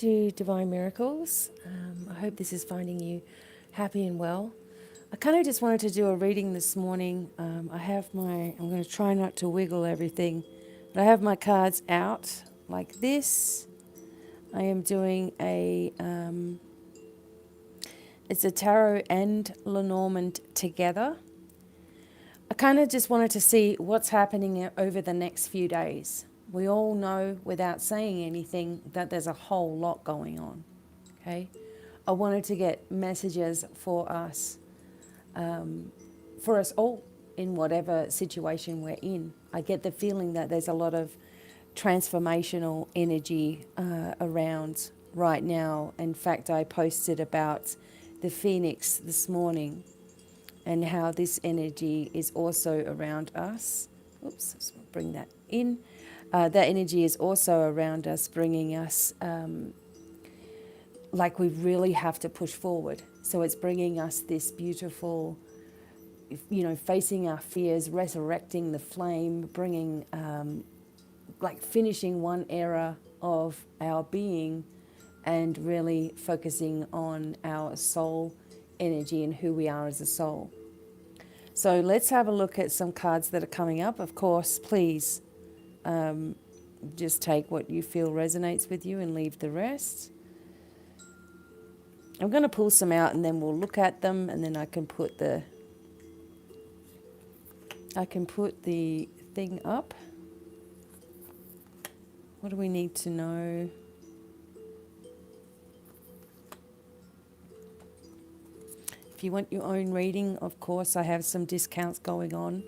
To Divine Miracles. I hope this is finding you happy and well. I kind of just wanted to do a reading this morning. I'm going to try not to wiggle everything, but I have my cards out like this. I am doing it's a tarot and Lenormand together. I kind of just wanted to see what's happening over the next few days. We all know without saying anything that there's a whole lot going on. Okay. I wanted to get messages for us all in whatever situation we're in. I get the feeling that there's a lot of transformational energy around right now. In fact, I posted about the Phoenix this morning and how this energy is also around us. Oops, let's bring that in. That energy is also around us, bringing us like we really have to push forward. So it's bringing us this beautiful, facing our fears, resurrecting the flame, bringing, finishing one era of our being and really focusing on our soul energy and who we are as a soul. So let's have a look at some cards that are coming up. Of course, please just take what you feel resonates with you and leave the rest. I'm going to pull some out and then we'll look at them, and then I can put the thing up. What do we need to know? If you want your own reading, of course, I have some discounts going on.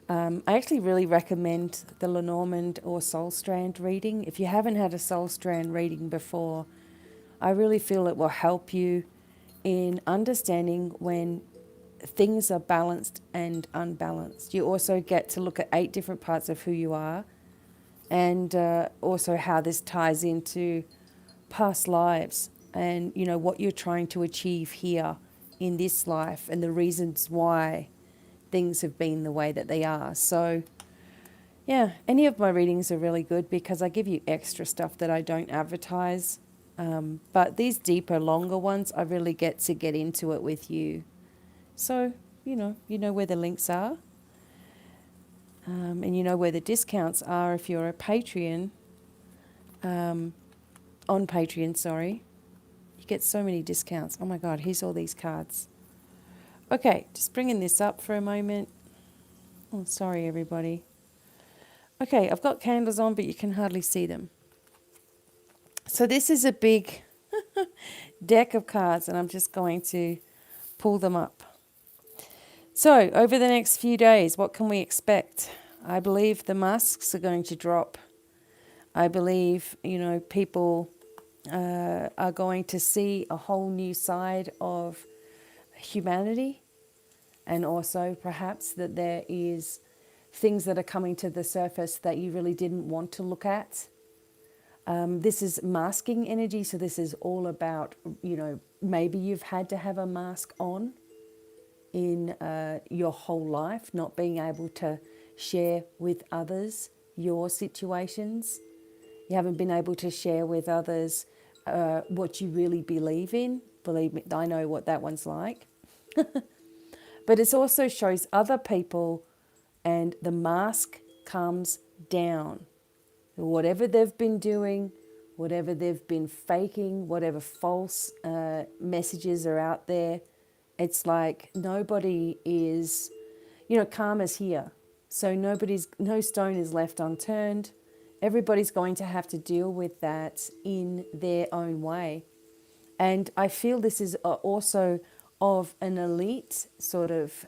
I actually really recommend the Lenormand or Soul Strand reading. If you haven't had a Soul Strand reading before, I really feel it will help you in understanding when things are balanced and unbalanced. You also get to look at 8 different parts of who you are, and also how this ties into past lives and what you're trying to achieve here in this life and the reasons why things have been the way that they are. So yeah, any of my readings are really good because I give you extra stuff that I don't advertise. But these deeper, longer ones, I really get to get into it with you. So, you know where the links are. And you know where the discounts are if you're a Patreon. On Patreon, sorry. You get so many discounts. Oh my God, here's all these cards. Okay, just bringing this up for a moment. Oh, sorry, everybody. Okay, I've got candles on, but you can hardly see them. So this is a big deck of cards, and I'm just going to pull them up. So over the next few days, what can we expect? I believe the masks are going to drop. I believe, people are going to see a whole new side of humanity, and also perhaps that there is things that are coming to the surface that you really didn't want to look at. This is masking energy, so this is all about, maybe you've had to have a mask on in your whole life, not being able to share with others your situations. You haven't been able to share with others what you really believe in. Believe me, I know what that one's like. But it also shows other people, and the mask comes down. Whatever they've been doing, whatever they've been faking, whatever false messages are out there, it's like nobody is, karma's here. So no stone is left unturned. Everybody's going to have to deal with that in their own way. And I feel this is also of an elite sort of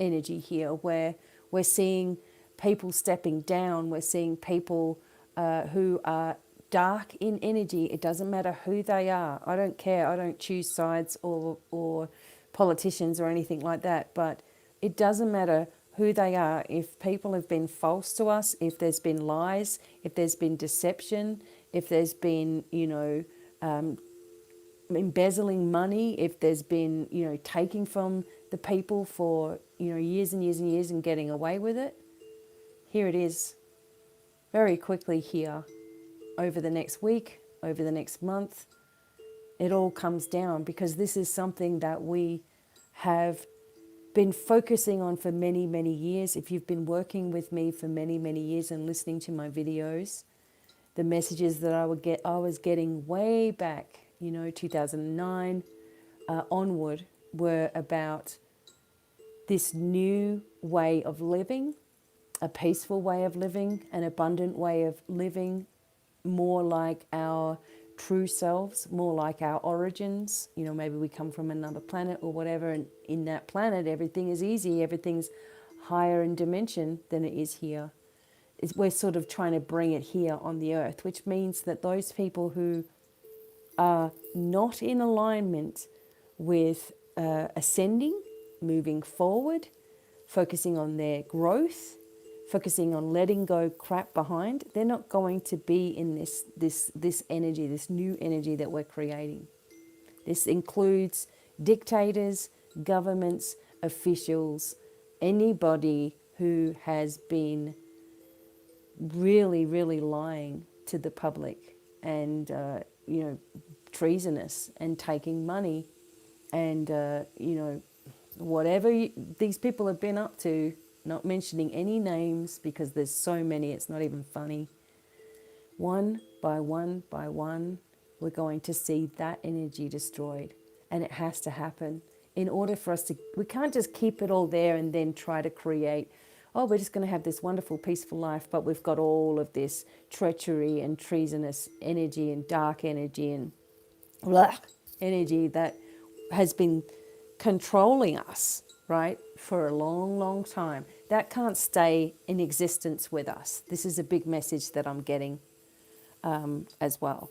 energy here, where we're seeing people stepping down. We're seeing people who are dark in energy. It doesn't matter who they are. I don't care. I don't choose sides or politicians or anything like that. But it doesn't matter who they are. If people have been false to us, if there's been lies, if there's been deception, if there's been, embezzling money, if there's been, taking from the people for, years and years and years and getting away with it, here it is very quickly here over the next week, over the next month, it all comes down, because this is something that we have been focusing on for many, many years. If you've been working with me for many, many years and listening to my videos, the messages that I was getting way back, 2009 onward, were about this new way of living, a peaceful way of living, an abundant way of living, more like our true selves, more like our origins. Maybe we come from another planet or whatever, and in that planet everything is easy, everything's higher in dimension than it is here. We're sort of trying to bring it here on the earth, which means that those people who are not in alignment with ascending, moving forward, focusing on their growth, focusing on letting go crap behind, they're not going to be in this energy, this new energy that we're creating. This includes dictators, governments, officials, anybody who has been really, really lying to the public and, treasonous and taking money and, whatever these people have been up to, not mentioning any names because there's so many, it's not even funny. One by one by one, we're going to see that energy destroyed, and it has to happen in order for us to, we can't just keep it all there and then try to create, we're just going to have this wonderful, peaceful life, but we've got all of this treachery and treasonous energy and dark energy and energy that has been controlling us, right, for a long, long time. That can't stay in existence with us. This is a big message that I'm getting as well.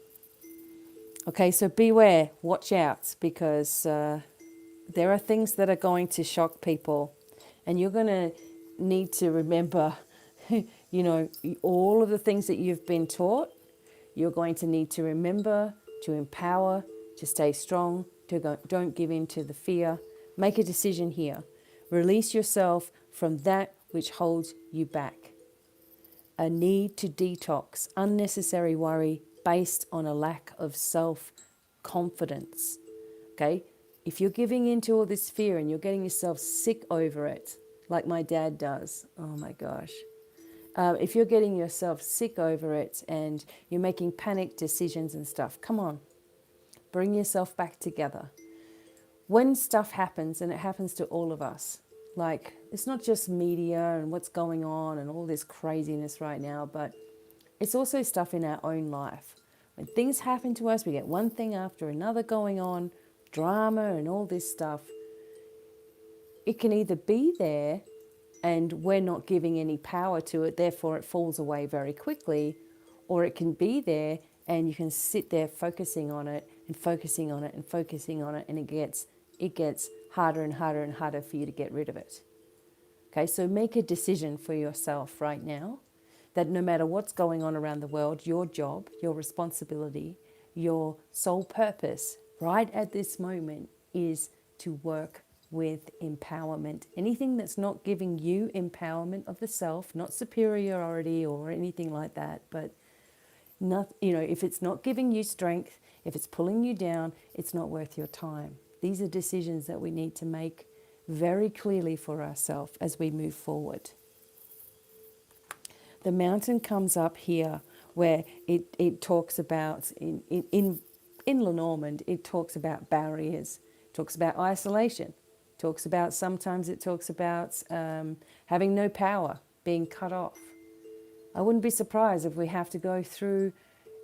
Okay, so beware, watch out, because there are things that are going to shock people, and you're going to need to remember, all of the things that you've been taught. You're going to need to remember to empower, to stay strong, don't give in to the fear. Make a decision here. Release yourself from that which holds you back. A need to detox, unnecessary worry based on a lack of self-confidence. Okay? If you're giving in to all this fear and you're getting yourself sick over it, like my dad does, oh my gosh. If you're getting yourself sick over it and you're making panic decisions and stuff, come on. Bring yourself back together. When stuff happens, and it happens to all of us, like it's not just media and what's going on and all this craziness right now, but it's also stuff in our own life. When things happen to us, we get one thing after another going on, drama and all this stuff. It can either be there and we're not giving any power to it, therefore it falls away very quickly, or it can be there and you can sit there focusing on it and focusing on it and focusing on it, and it gets harder and harder and harder for you to get rid of it. Okay, so make a decision for yourself right now that no matter what's going on around the world, your job, your responsibility, your sole purpose right at this moment is to work with empowerment. Anything that's not giving you empowerment of the self, not superiority or anything like that, but not, if it's not giving you strength, if it's pulling you down, it's not worth your time. These are decisions that we need to make very clearly for ourselves as we move forward. The mountain comes up here where it talks about, in Lenormand, it talks about barriers, talks about isolation, talks about, sometimes it talks about having no power, being cut off. I wouldn't be surprised if we have to go through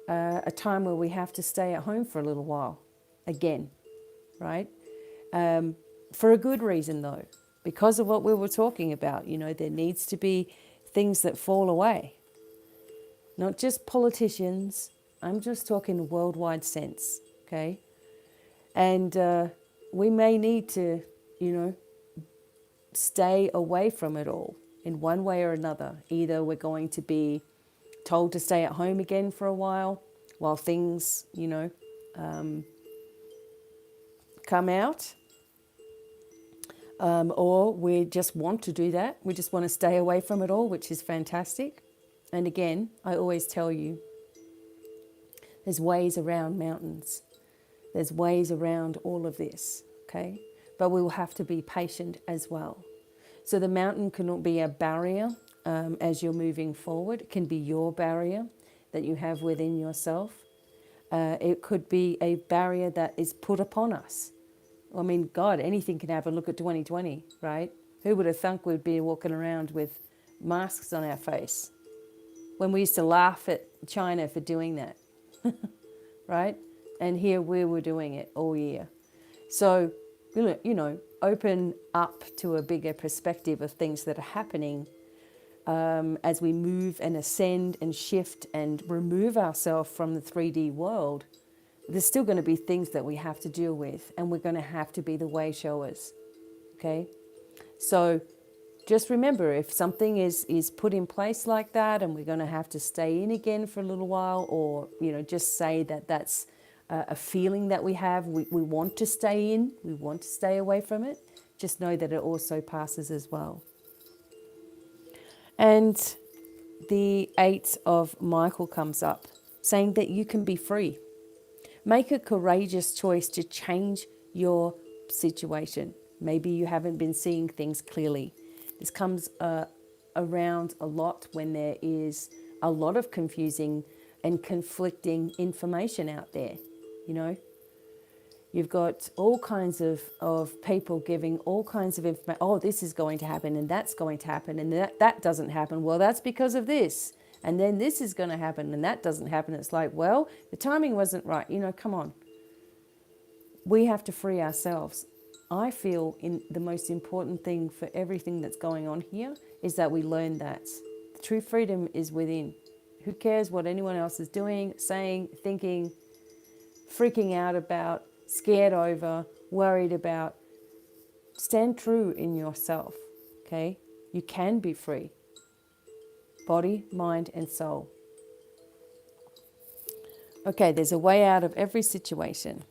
a time where we have to stay at home for a little while again, right? For a good reason though, because of what we were talking about. There needs to be things that fall away. Not just politicians, I'm just talking worldwide sense, okay? And we may need to, stay away from it all in one way or another. Either we're going to be told to stay at home again for a while things, come out. Or we just want to do that. We just want to stay away from it all, which is fantastic. And again, I always tell you There's ways around mountains. There's ways around all of this, okay? But we will have to be patient as well. So the mountain cannot be a barrier as you're moving forward. It can be your barrier that you have within yourself. It could be a barrier that is put upon us. I mean, God, anything can happen. Look at 2020, right? Who would have thunk we'd be walking around with masks on our face when we used to laugh at China for doing that, right? And here we were doing it all year. So, open up to a bigger perspective of things that are happening as we move and ascend and shift and remove ourselves from the 3D world. There's still going to be things that we have to deal with, and we're going to have to be the way showers, okay? So just remember, if something is put in place like that and we're going to have to stay in again for a little while, or, just say that that's a feeling that we have, we want to stay in, we want to stay away from it, just know that it also passes as well. And the 8 of Michael comes up, saying that you can be free. Make a courageous choice to change your situation. Maybe you haven't been seeing things clearly. This comes around a lot when there is a lot of confusing and conflicting information out there. You've got all kinds of people giving all kinds of information. Oh, this is going to happen and that's going to happen and that doesn't happen. Well, that's because of this. And then this is going to happen and that doesn't happen. It's like, well, the timing wasn't right. Come on. We have to free ourselves. I feel the most important thing for everything that's going on here is that we learn that true freedom is within. Who cares what anyone else is doing, saying, thinking, freaking out about, scared over, worried about? Stand true in yourself, okay? You can be free. Body, mind, and soul. Okay, there's a way out of every situation.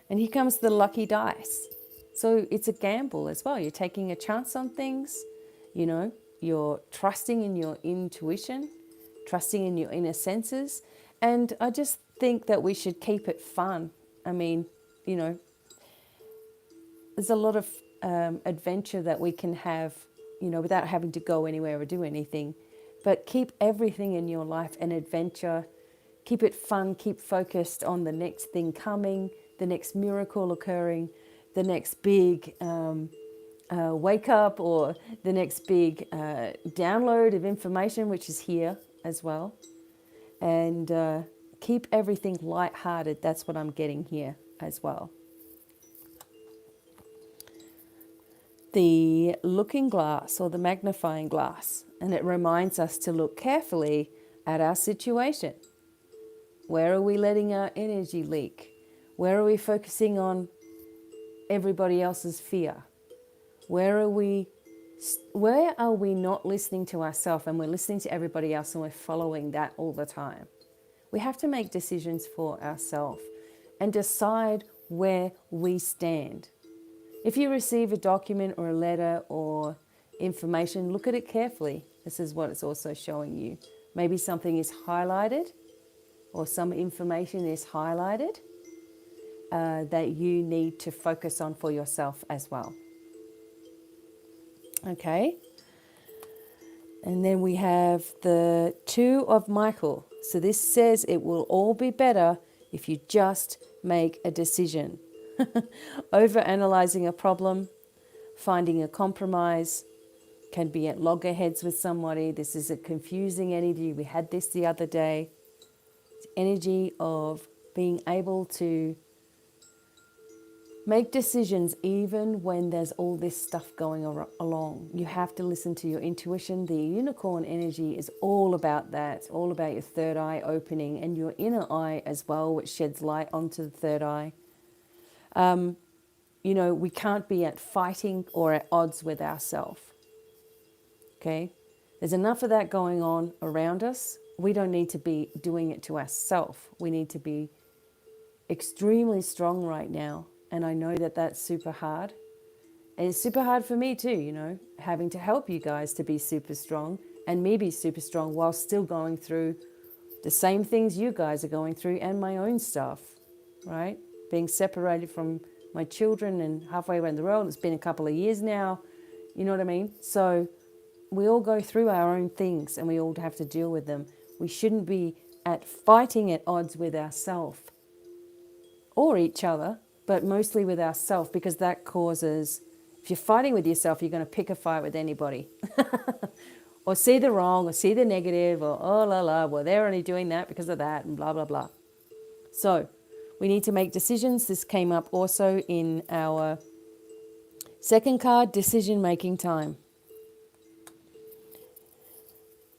And here comes the lucky dice. So it's a gamble as well. You're taking a chance on things, you're trusting in your intuition, trusting in your inner senses. And I just think that we should keep it fun. I mean, there's a lot of adventure that we can have, without having to go anywhere or do anything. But keep everything in your life an adventure. Keep it fun. Keep focused on the next thing coming, the next miracle occurring, the next big wake up, or the next big download of information, which is here as well. And keep everything lighthearted. That's what I'm getting here as well. The looking glass, or the magnifying glass, and it reminds us to look carefully at our situation. Where are we letting our energy leak? Where are we focusing on everybody else's fear? Where are we not listening to ourselves and we're listening to everybody else and we're following that all the time? We have to make decisions for ourselves and decide where we stand. If you receive a document or a letter or information, look at it carefully. This is what it's also showing you. Maybe something is highlighted, or some information is highlighted that you need to focus on for yourself as well. Okay. And then we have the 2 of Michael. So this says it will all be better if you just make a decision. Over-analyzing a problem, finding a compromise, can be at loggerheads with somebody. This is a confusing energy. We had this the other day. It's energy of being able to make decisions even when there's all this stuff going along. You have to listen to your intuition. The unicorn energy is all about that, all about your third eye opening and your inner eye as well, which sheds light onto the third eye. We can't be at fighting or at odds with ourselves. Okay? There's enough of that going on around us. We don't need to be doing it to ourselves. We need to be extremely strong right now. And I know that that's super hard. And it's super hard for me too, having to help you guys to be super strong and me be super strong while still going through The same things you guys are going through and my own stuff, right? Being separated from my children and halfway around the world. It's been a couple of years now. You know what I mean? So we all go through our own things and we all have to deal with them. We shouldn't be fighting at odds with ourselves or each other, but mostly with ourselves, because that causes, if you're fighting with yourself, you're going to pick a fight with anybody. Or see the wrong, or see the negative, or oh la la, well they're only doing that because of that, and blah blah blah. So we need to make decisions. This came up also in our second card, decision making time.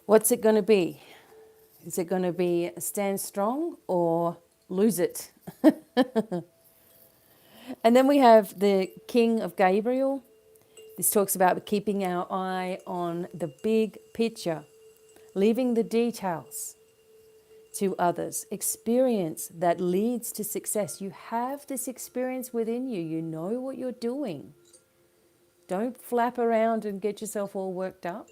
What's it going to be? Is it going to be stand strong or lose it? And then we have the King of Gabriel. This talks about keeping our eye on the big picture, leaving the details to others. Experience that leads to success. You have this experience within you. You know what you're doing. Don't flap around and get yourself all worked up.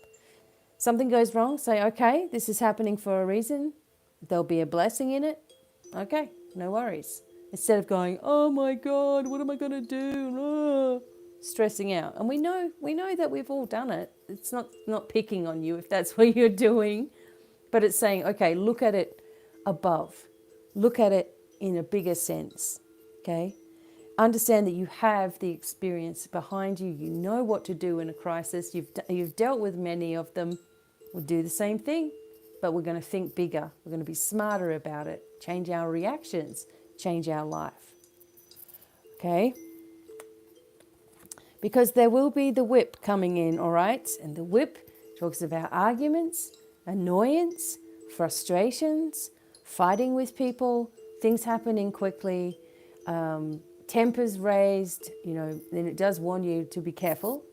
Something goes wrong, say, okay, this is happening for a reason. There'll be a blessing in it. Okay, no worries. Instead of going, oh my God, what am I going to do? Oh, stressing out. And we know that we've all done it. It's not picking on you if that's what you're doing, but it's saying, okay, look at it above. Look at it in a bigger sense, okay? Understand that you have the experience behind you. You know what to do in a crisis. You've dealt with many of them. We'll do the same thing, but we're going to think bigger. We're going to be smarter about it, change our reactions, change our life, okay? Because there will be the whip coming in, all right? And the whip talks about arguments, annoyance, frustrations, fighting with people, things happening quickly, tempers raised, then it does warn you to be careful,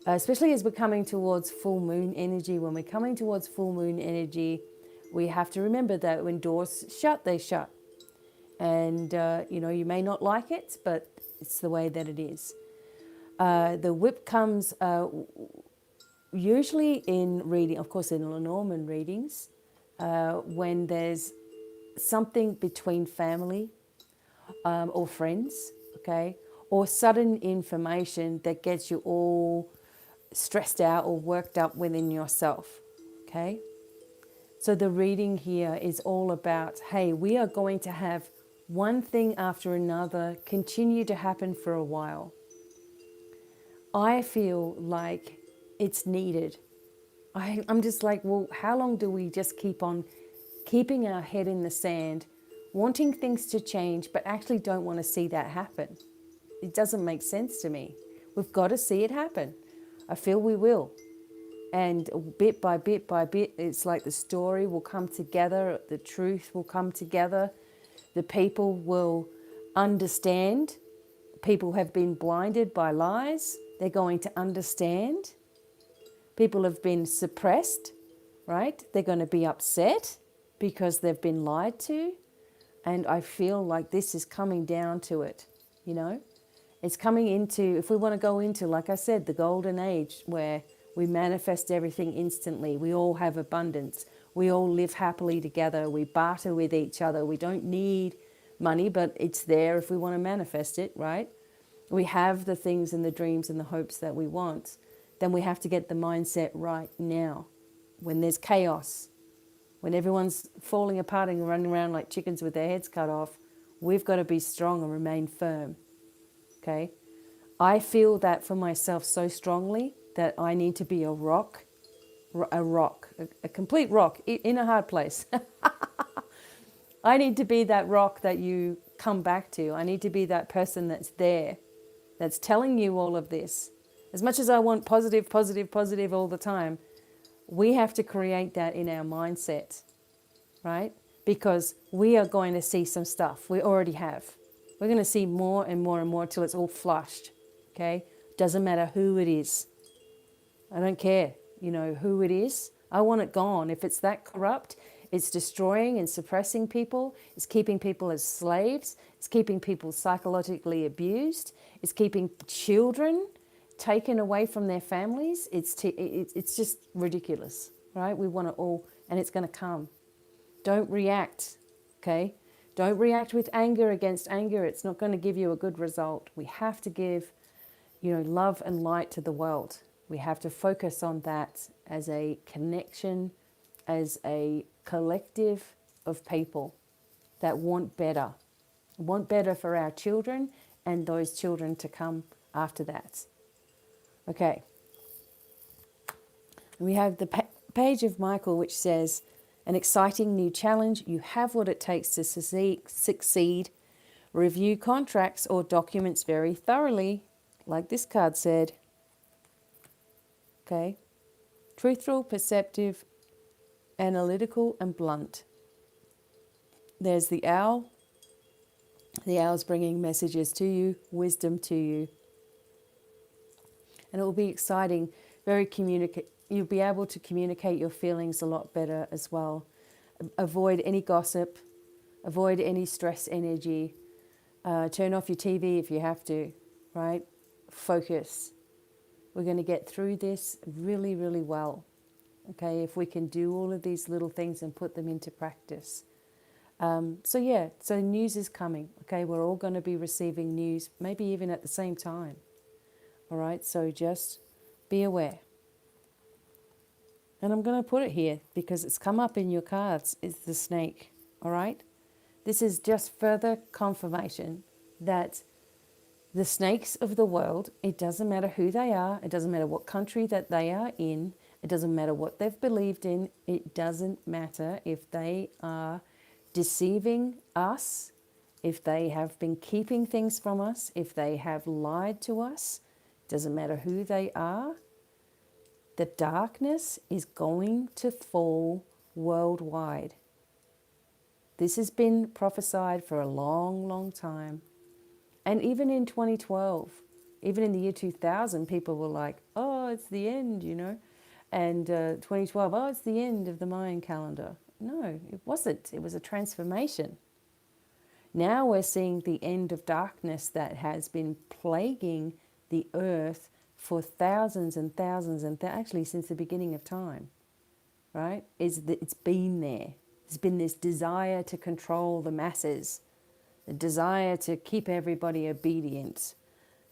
especially as we're coming towards full moon energy. When we're coming towards full moon energy, we have to remember that when doors shut, they shut. And, you may not like it, but it's the way that it is. The whip comes usually in reading, of course, in Lenormand readings, when there's something between family or friends, okay, or sudden information that gets you all stressed out or worked up within yourself, okay? So the reading here is all about, hey, we are going to have one thing after another continue to happen for a while. I feel like it's needed. I'm just like, well, how long do we just keep on keeping our head in the sand, wanting things to change, but actually don't want to see that happen? It doesn't make sense to me. We've got to see it happen. I feel we will. And bit by bit by bit, it's like the story will come together, the truth will come together, the people will understand. People have been blinded by lies. They're going to understand. People have been suppressed, right? They're going to be upset because they've been lied to. And I feel like this is coming down to it, It's coming into, if we want to go into, like I said, the golden age where we manifest everything instantly. We all have abundance. We all live happily together. We barter with each other. We don't need money, but it's there if we want to manifest it, right? We have the things and the dreams and the hopes that we want. Then we have to get the mindset right now. When there's chaos, when everyone's falling apart and running around like chickens with their heads cut off, we've got to be strong and remain firm, okay? I feel that for myself so strongly that I need to be a rock, a complete rock in a hard place. I need to be that rock that you come back to. I need to be that person that's there, that's telling you all of this. As much as I want positive, positive, positive all the time, we have to create that in our mindset, right? Because we are going to see some stuff. We already have. We're going to see more and more and more till it's all flushed, okay? Doesn't matter who it is. I don't care, who it is. I want it gone. If it's that corrupt, it's destroying and suppressing people. It's keeping people as slaves. It's keeping people psychologically abused. It's keeping children taken away from their families. It's just ridiculous, right? We want it all, and it's going to come. Don't react, okay? Don't react with anger against anger. It's not going to give you a good result. We have to give, love and light to the world. We have to focus on that as a connection, as a collective of people that want better for our children and those children to come after that. Okay. We have the page of Michael, which says, an exciting new challenge. You have what it takes to succeed. Review contracts or documents very thoroughly, like this card said. Okay. Truthful, perceptive, analytical, and blunt. There's the owl. The owl's bringing messages to you, wisdom to you. And it will be exciting, you'll be able to communicate your feelings a lot better as well. Avoid any gossip, avoid any stress energy, turn off your TV if you have to, right? Focus. We're going to get through this really, really well, okay, if we can do all of these little things and put them into practice. So news is coming, okay? We're all going to be receiving news, maybe even at the same time, all right? So just be aware. And I'm going to put it here because it's come up in your cards. It's the snake, all right? This is just further confirmation that the snakes of the world, it doesn't matter who they are, it doesn't matter what country that they are in, it doesn't matter what they've believed in, it doesn't matter if they are deceiving us, if they have been keeping things from us, if they have lied to us, it doesn't matter who they are. The darkness is going to fall worldwide. This has been prophesied for a long, long time. And even in 2012, even in the year 2000, people were like, oh, it's the end, And 2012, oh, it's the end of the Mayan calendar. No, it wasn't. It was a transformation. Now we're seeing the end of darkness that has been plaguing the earth for thousands and thousands actually since the beginning of time, right? It's been there. There's been this desire to control the masses, a desire to keep everybody obedient,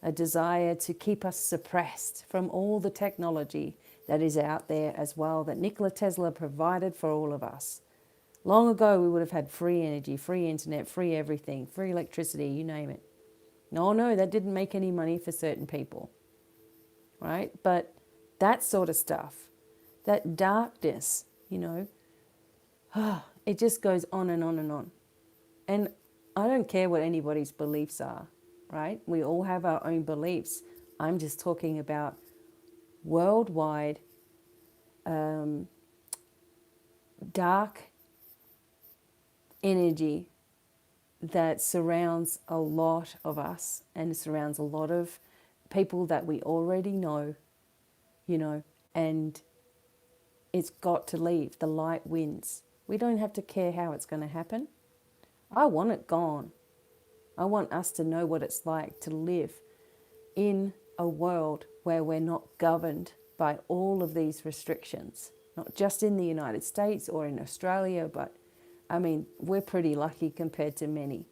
a desire to keep us suppressed from all the technology that is out there as well, that Nikola Tesla provided for all of us. Long ago, we would have had free energy, free internet, free everything, free electricity, you name it. No, that didn't make any money for certain people, right? But that sort of stuff, that darkness, it just goes on and on and on. And I don't care what anybody's beliefs are, right? We all have our own beliefs. I'm just talking about worldwide dark energy that surrounds a lot of us and surrounds a lot of people that we already know, and it's got to leave. The light wins. We don't have to care how it's going to happen. I want it gone. I want us to know what it's like to live in a world where we're not governed by all of these restrictions, not just in the United States or in Australia, but we're pretty lucky compared to many,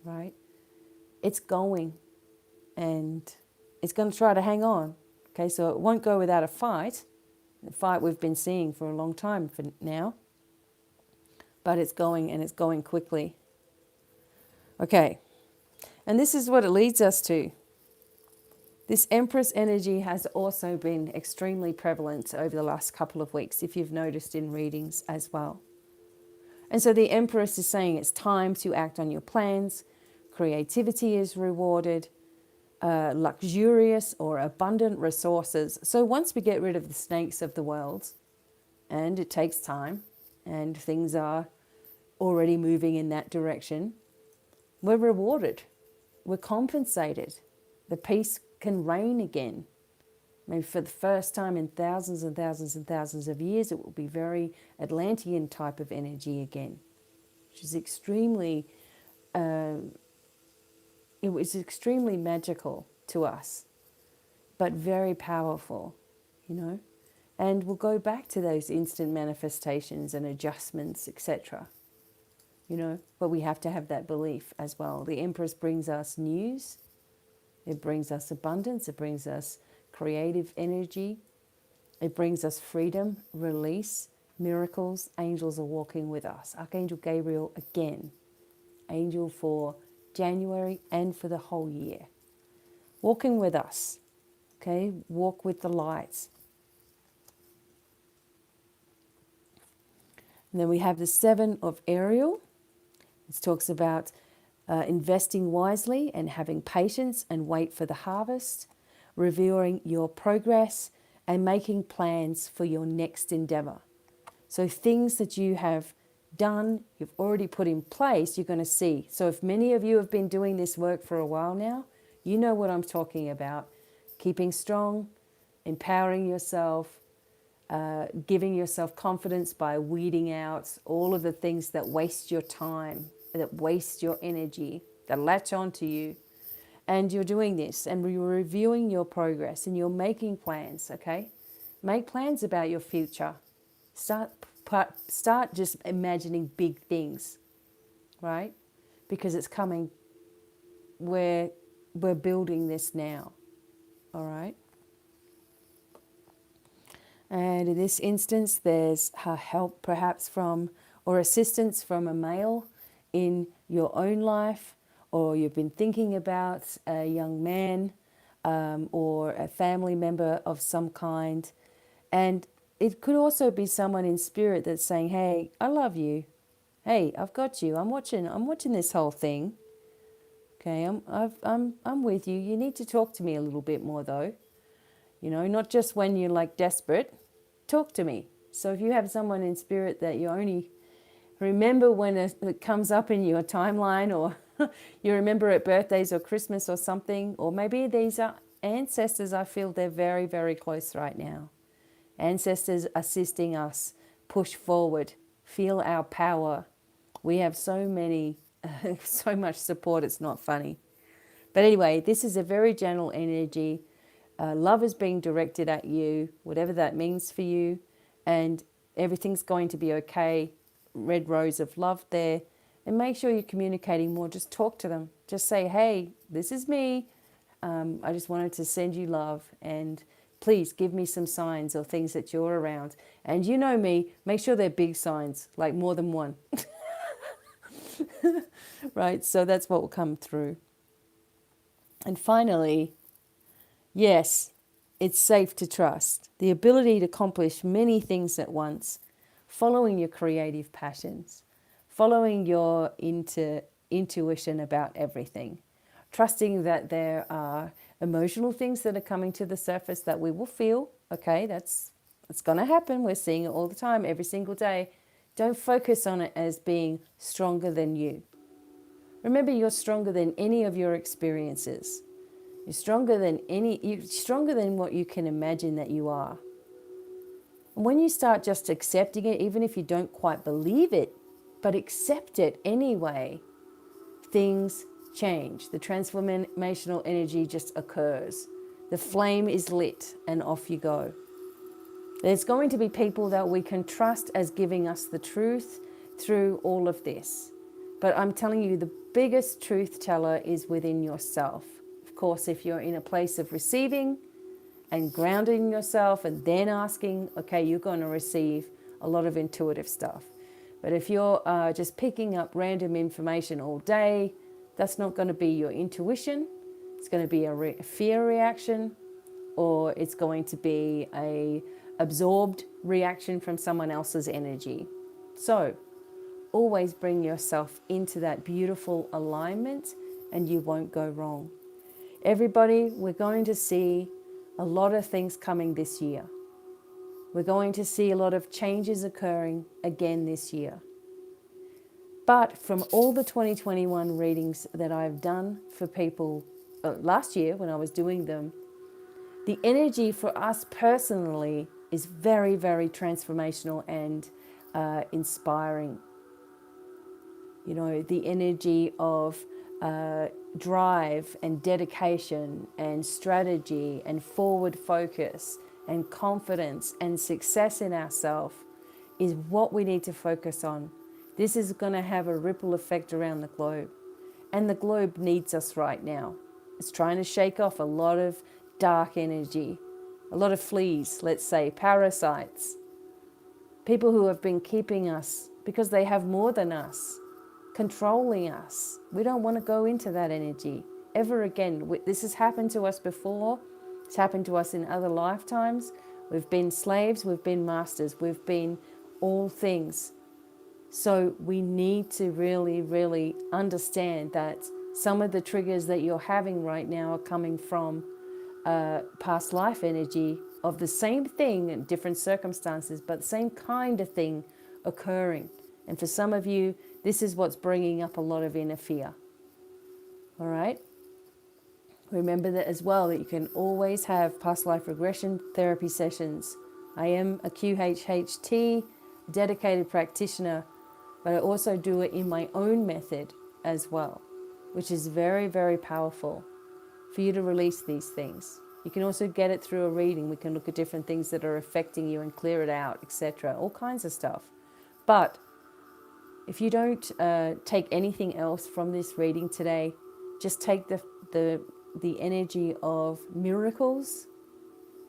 right? It's going, and it's going to try to hang on. Okay, so it won't go without a fight. The fight we've been seeing for a long time for now, but it's going, and it's going quickly. Okay, and this is what it leads us to. This Empress energy has also been extremely prevalent over the last couple of weeks, if you've noticed in readings as well. And so the Empress is saying it's time to act on your plans. Creativity is rewarded, luxurious or abundant resources. So once we get rid of the snakes of the world, and it takes time, and things are already moving in that direction, we're rewarded. We're compensated. The peace can reign again. Maybe for the first time in thousands and thousands and thousands of years, it will be very Atlantean type of energy again, which is extremely, it was extremely magical to us, but very powerful, And we'll go back to those instant manifestations and adjustments, etc. But we have to have that belief as well. The Empress brings us news, it brings us abundance, it brings us creative energy, it brings us freedom, release, miracles. Angels are walking with us. Archangel Gabriel again, angel for January and for the whole year. Walking with us, okay? Walk with the lights. And then we have the Seven of Ariel. It talks about investing wisely and having patience and wait for the harvest, reviewing your progress and making plans for your next endeavor. So things that you have done, you've already put in place, you're going to see. So if many of you have been doing this work for a while now, you know what I'm talking about. Keeping strong, empowering yourself, giving yourself confidence by weeding out all of the things that waste your time, that waste your energy, that latch onto you. And you're doing this and you're reviewing your progress and you're making plans, okay? Make plans about your future. Start just imagining big things, right? Because it's coming. We're building this now, all right? And in this instance, there's help perhaps from, or assistance from a male in your own life, or you've been thinking about a young man or a family member of some kind. And it could also be someone in spirit that's saying, hey, I love you. Hey, I've got you. I'm watching this whole thing. Okay, I'm with you. You need to talk to me a little bit more though. Not just when you're like desperate. Talk to me. So if you have someone in spirit that you only remember when it comes up in your timeline, or you remember at birthdays or Christmas or something, or maybe these are ancestors, I feel they're very, very close right now. Ancestors assisting us push forward, feel our power. We have so much support, it's not funny. But anyway, this is a very gentle energy. Love is being directed at you, whatever that means for you, and everything's going to be okay. Red rose of love there. And make sure you're communicating more. Just talk to them. Just say, hey, this is me. I just wanted to send you love, and please give me some signs or things that you're around. And you know me, make sure they're big signs, like more than one. Right? So that's what will come through. And finally, yes, it's safe to trust. The ability to accomplish many things at once, following your creative passions, following your intuition about everything, trusting that there are emotional things that are coming to the surface that we will feel. Okay, it's going to happen. We're seeing it all the time, every single day. Don't focus on it as being stronger than you. Remember, you're stronger than any of your experiences. You're stronger than what you can imagine that you are. And when you start just accepting it, even if you don't quite believe it, but accept it anyway, things change. The transformational energy just occurs. The flame is lit and off you go. There's going to be people that we can trust as giving us the truth through all of this. But I'm telling you, the biggest truth teller is within yourself. Of course, if you're in a place of receiving and grounding yourself and then asking, okay, you're going to receive a lot of intuitive stuff. But if you're just picking up random information all day, that's not going to be your intuition. It's going to be a fear reaction, or it's going to be a absorbed reaction from someone else's energy. So always bring yourself into that beautiful alignment and you won't go wrong. Everybody, we're going to see a lot of things coming this year. We're going to see a lot of changes occurring again this year. But from all the 2021 readings that I've done for people last year when I was doing them, the energy for us personally is very, very transformational and inspiring. You know, the energy of drive and dedication and strategy and forward focus and confidence and success in ourselves is what we need to focus on. This is going to have a ripple effect around the globe. And the globe needs us right now. It's trying to shake off a lot of dark energy, a lot of fleas, let's say, parasites, people who have been keeping us because they have more than us, controlling us. We don't want to go into that energy ever again. This has happened to us before. It's happened to us in other lifetimes. We've been slaves, we've been masters, we've been all things. So we need to really, really understand that some of the triggers that you're having right now are coming from past life energy of the same thing in different circumstances, but the same kind of thing occurring. And for some of you, this is what's bringing up a lot of inner fear. All right? Remember that as well, that you can always have past life regression therapy sessions. I am a QHHT, dedicated practitioner, but I also do it in my own method as well, which is very, very powerful for you to release these things. You can also get it through a reading. We can look at different things that are affecting you and clear it out, etc. All kinds of stuff. But if you don't take anything else from this reading today, just take the energy of miracles,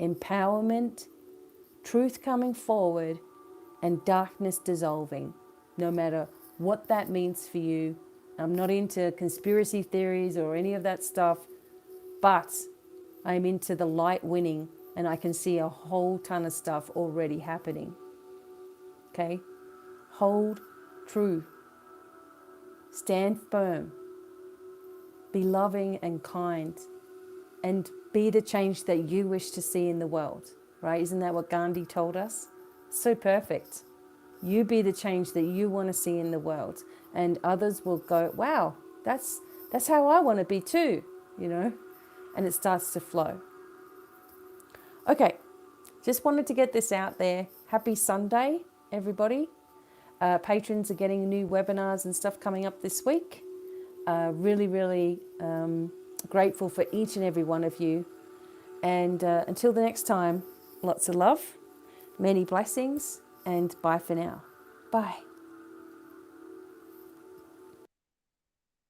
empowerment, truth coming forward, and darkness dissolving, no matter what that means for you. I'm not into conspiracy theories or any of that stuff, but I'm into the light winning, and I can see a whole ton of stuff already happening. Okay? Hold true. Stand firm. Be loving and kind, and be the change that you wish to see in the world, right? Isn't that what Gandhi told us? So perfect. You be the change that you want to see in the world, and others will go, wow, that's how I want to be too, and it starts to flow. Okay, just wanted to get this out there. Happy Sunday, everybody. Patrons are getting new webinars and stuff coming up this week. Really, really grateful for each and every one of you. And until the next time, lots of love, many blessings, and bye for now. Bye.